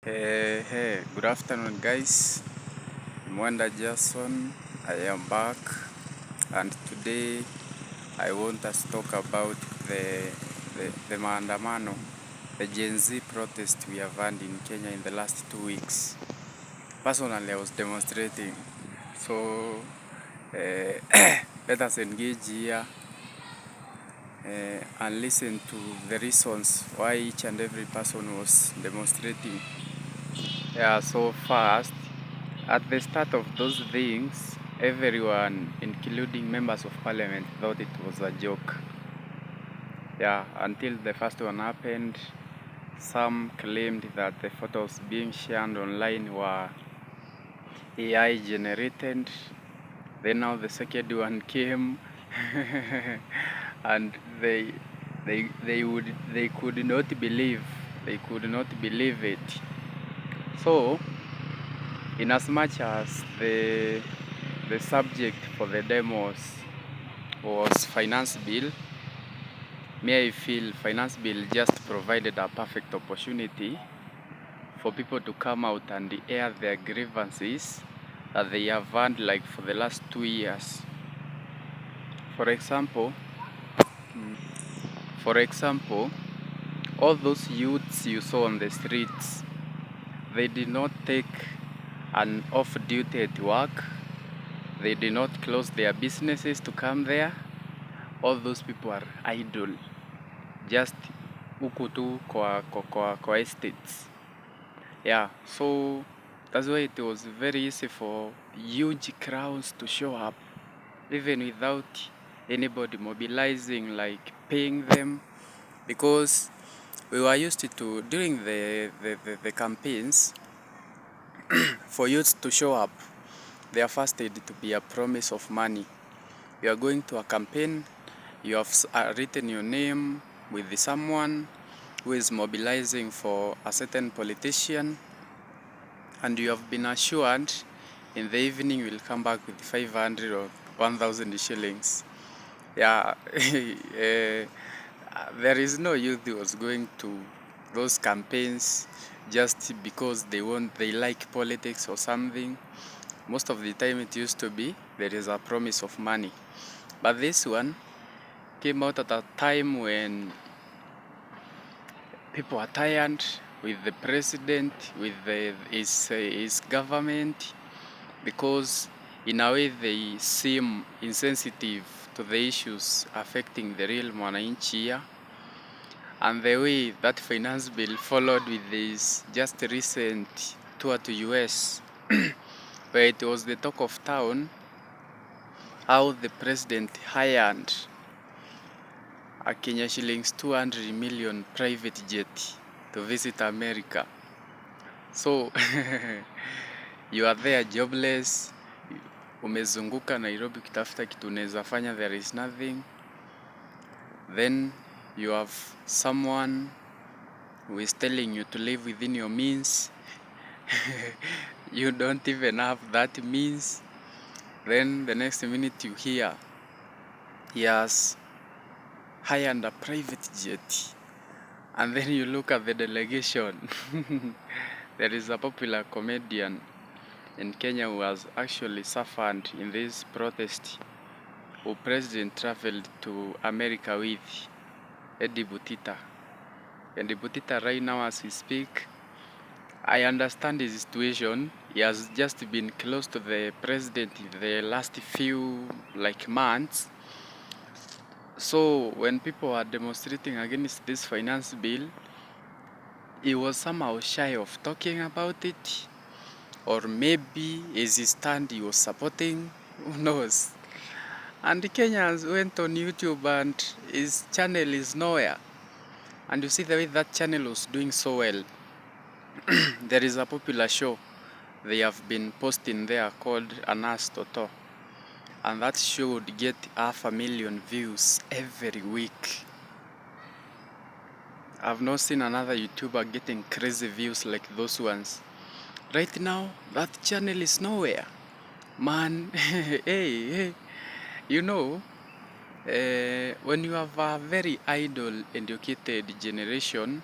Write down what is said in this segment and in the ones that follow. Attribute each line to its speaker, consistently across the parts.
Speaker 1: Hey, good afternoon, guys. Mwenda Jason, I am back, and today I want us to talk about the maandamano, the Gen Z protest we have had in Kenya in the last 2 weeks. Personally, I was demonstrating, so let us engage here and listen to the reasons why each and every person was demonstrating. Yeah, so first, at the start of those things, everyone, including members of parliament, thought it was a joke. Yeah, until the first one happened, some claimed that the photos being shared online were AI generated. Then now the second one came, and they could not believe it. So, in as much as the subject for the demos was finance bill, I feel finance bill just provided a perfect opportunity for people to come out and air their grievances that they have had like for the last 2 years. For example, all those youths you saw on the streets, they did not take an off duty at work. They did not close their businesses to come there. All those people are idle, just huku tu kwa estates. Yeah, so that's why it was very easy for huge crowds to show up, even without anybody mobilizing, like paying them, because we were used to during the campaigns for youths to show up. Their first aid to be a promise of money. You are going to a campaign, you have written your name with someone who is mobilizing for a certain politician, and you have been assured in the evening you will come back with 500 or 1,000 shillings. Yeah, there is no youth who was going to those campaigns just because they like politics or something. Most of the time it used to be there is a promise of money. But this one came out at a time when people are tired with the president, with his government, because in a way they seem insensitive to the issues affecting the real mwananchi here. And the way that finance bill followed with this just recent tour to US, where it was the talk of town, how the president hired a Kenya shillings 200 million private jet to visit America. So you are there jobless, umezunguka Nairobi ukitafuta kitu unaweza fanya, there is nothing. Then you have someone who is telling you to live within your means. You don't even have that means. Then the next minute you hear he has hired a private jet. And then you look at the delegation. There is a popular comedian in Kenya who has actually suffered in this protest, who president traveled to America with, Eddie Butita. And Butita right now as we speak, I understand his situation. He has just been close to the president in the last few months. So when people are demonstrating against this finance bill, he was somehow shy of talking about it, or maybe is his stand he was supporting, who knows. And Kenyans went on YouTube and his channel is nowhere. And you see the way that channel was doing so well. There is a popular show they have been posting there called Anaso, and that show would get 500,000 views every week. I've not seen another YouTuber getting crazy views like those ones. Right now, that channel is nowhere. Man, hey, you know, when you have a very idle, educated generation,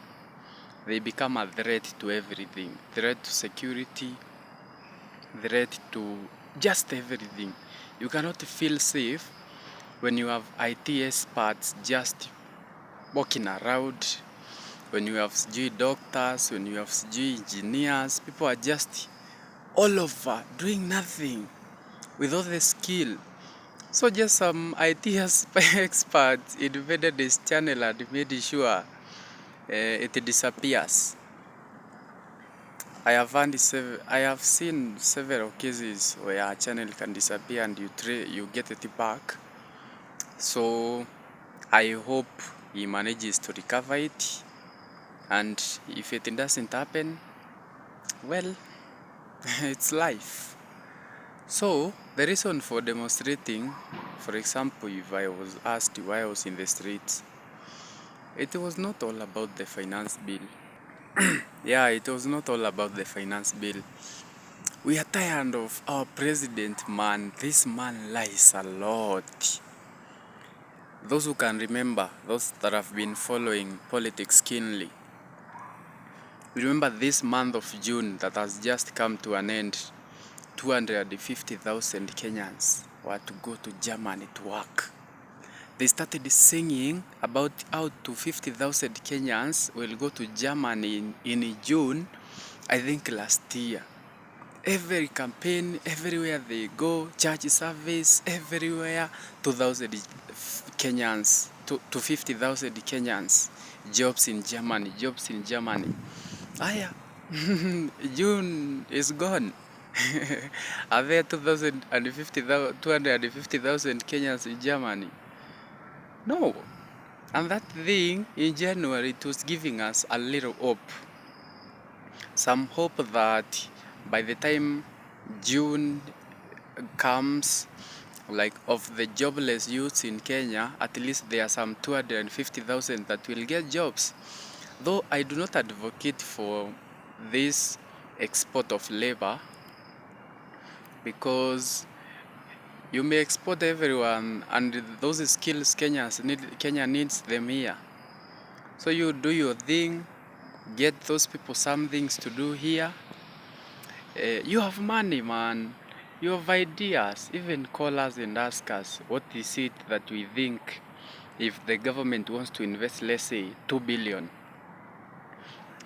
Speaker 1: they become a threat to everything. Threat to security, threat to just everything. You cannot feel safe when you have IT experts just walking around, when you have CG doctors, when you have CG engineers, people are just all over doing nothing with all the skill. So just some IT experts invaded this channel and made sure it disappears. I have seen several cases where a channel can disappear and you get it back. So I hope he manages to recover it, and if it doesn't happen, well, it's life. So the reason for demonstrating, for example, if I was asked why I was in the streets, it was not all about the finance bill. Yeah, it was not all about the finance bill. We are tired of our president, man. This man lies a lot. Those who can remember, those that have been following politics keenly, remember this month of June that has just come to an end. 250,000 Kenyans were to go to Germany to work. They started singing about how 250,000 Kenyans will go to Germany in June, I think last year. Every campaign, everywhere they go, church service, everywhere, 2,000 Kenyans, to 50,000 Kenyans, jobs in Germany, jobs in Germany. Aya, June is gone. Are there 250,000 Kenyans in Germany? No. And that thing in January, it was giving us a little hope. Some hope that by the time June comes, like of the jobless youths in Kenya, at least there are some 250,000 that will get jobs. Though I do not advocate for this export of labor, because you may export everyone and those skills Kenya needs them here. So you do your thing, get those people some things to do here. You have money, man. You have ideas. Even call us and ask us what is it that we think if the government wants to invest, let's say, 2 billion.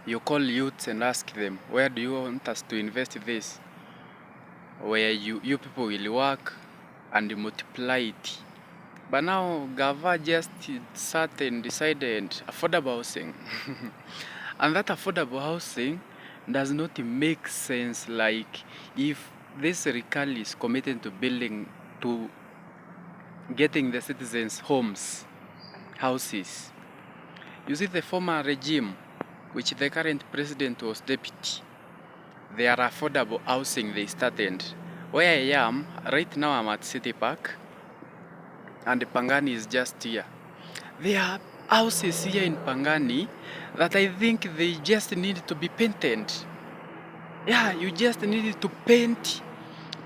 Speaker 1: You call youths and ask them, where do you want us to invest this? Where you people will work and multiply it. But now Gava just sat and decided affordable housing. And that affordable housing does not make sense, like if this Rikali is committed to getting the citizens homes, houses. You see the former regime, which the current president was deputy, their affordable housing they started. Where I am, right now I'm at City Park, and Pangani is just here. There are houses here in Pangani that I think they just need to be painted. Yeah, you just need to paint,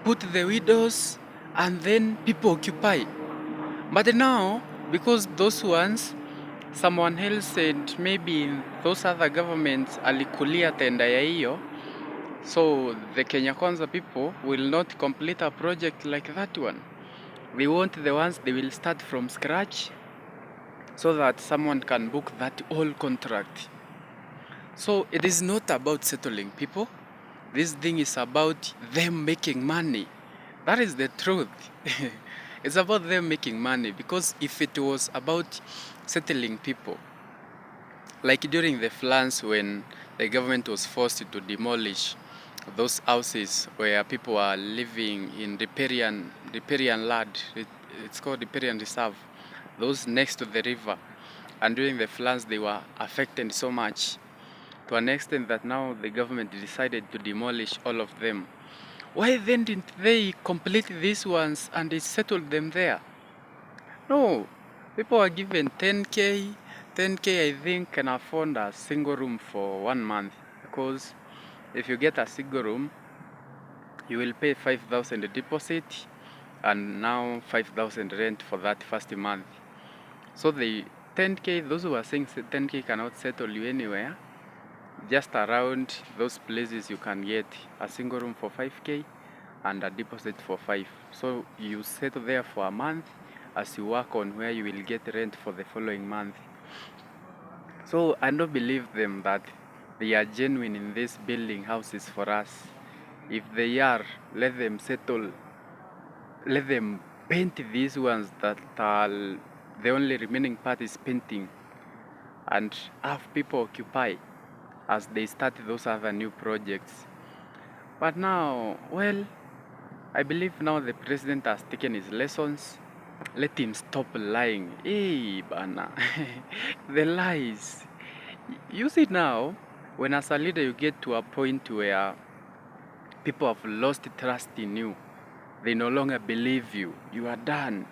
Speaker 1: put the windows, and then people occupy. But now, because those ones, someone else said maybe those other governments alikulia tenda ya hiyo, so the Kenya Kwanza people will not complete a project like that one. They want the ones they will start from scratch, so that someone can book that whole contract. So it is not about settling people. This thing is about them making money. That is the truth. It's about them making money, because if it was about settling people, like during the floods when the government was forced to demolish those houses where people are living in riparian land, it's called riparian reserve, those next to the river, and during the floods they were affected so much to an extent that now the government decided to demolish all of them. Why then didn't they complete these ones and they settled them there? No, people are given 10K. 10K I think can afford a single room for 1 month, because if you get a single room, you will pay 5,000 deposit and now 5,000 rent for that first month. So the 10K, those who are saying 10K cannot settle you anywhere, just around those places you can get a single room for 5k and a deposit for 5. So you settle there for a month as you work on where you will get rent for the following month. So I don't believe them that they are genuine in this building houses for us. If they are, let them settle, let them paint these ones that are the only remaining part is painting, and have people occupy as they start those other new projects. But now, well, I believe now the president has taken his lessons. Let him stop lying. Hey, bana. The lies. You see now, when as a leader you get to a point where people have lost trust in you, they no longer believe you, you are done.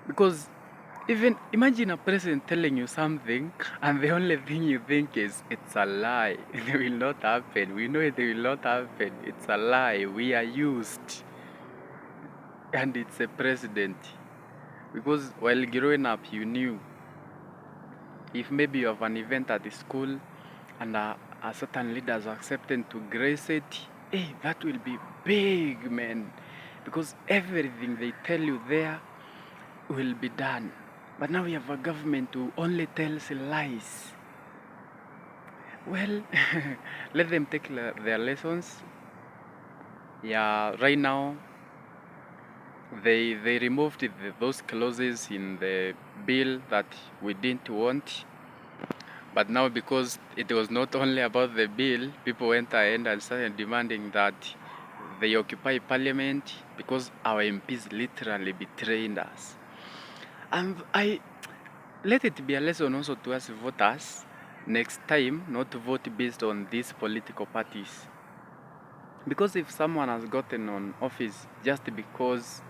Speaker 1: Because even imagine a president telling you something and the only thing you think is it's a lie. It will not happen. We know it will not happen. It's a lie. We are used. And it's a president. Because while growing up you knew if maybe you have an event at the school and a certain leader is accepted to grace it, hey, that will be big, man. Because everything they tell you there will be done. But now we have a government who only tells lies. Well, let them take their lessons. Yeah, right now they removed those clauses in the bill that we didn't want. But now, because it was not only about the bill, people went ahead and started demanding that they occupy parliament because our MPs literally betrayed us. And I let it be a lesson also to us voters next time not to vote based on these political parties. Because if someone has gotten on office just because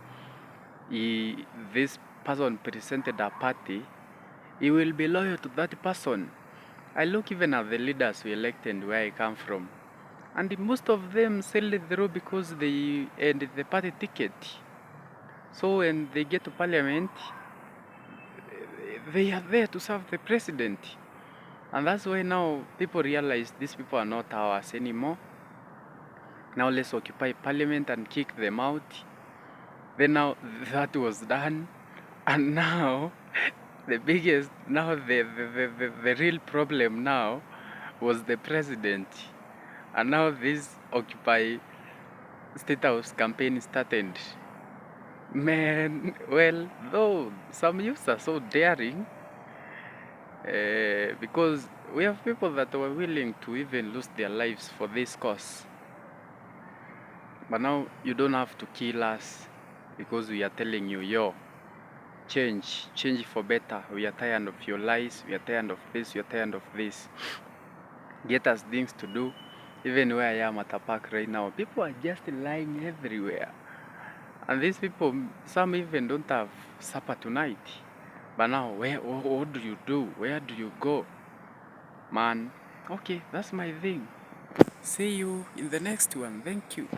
Speaker 1: this person presented a party, he will be loyal to that person. I look even at the leaders we elected where I come from, and most of them sailed through because they earned the party ticket. So when they get to parliament, they are there to serve the president. And that's why now people realize these people are not ours anymore. Now let's occupy parliament and kick them out. Then now that was done. And now the real problem now was the president. And now this Occupy State House campaign started. Man, well, though some youths are so daring, because we have people that were willing to even lose their lives for this cause. But now you don't have to kill us because we are telling you, yo, change for better. We are tired of your lies, we are tired of this, we are tired of this. Get us things to do. Even where I am at a park right now, people are just lying everywhere. And these people, some even don't have supper tonight. But now, what do you do? Where do you go? Man, okay, that's my thing. See you in the next one. Thank you.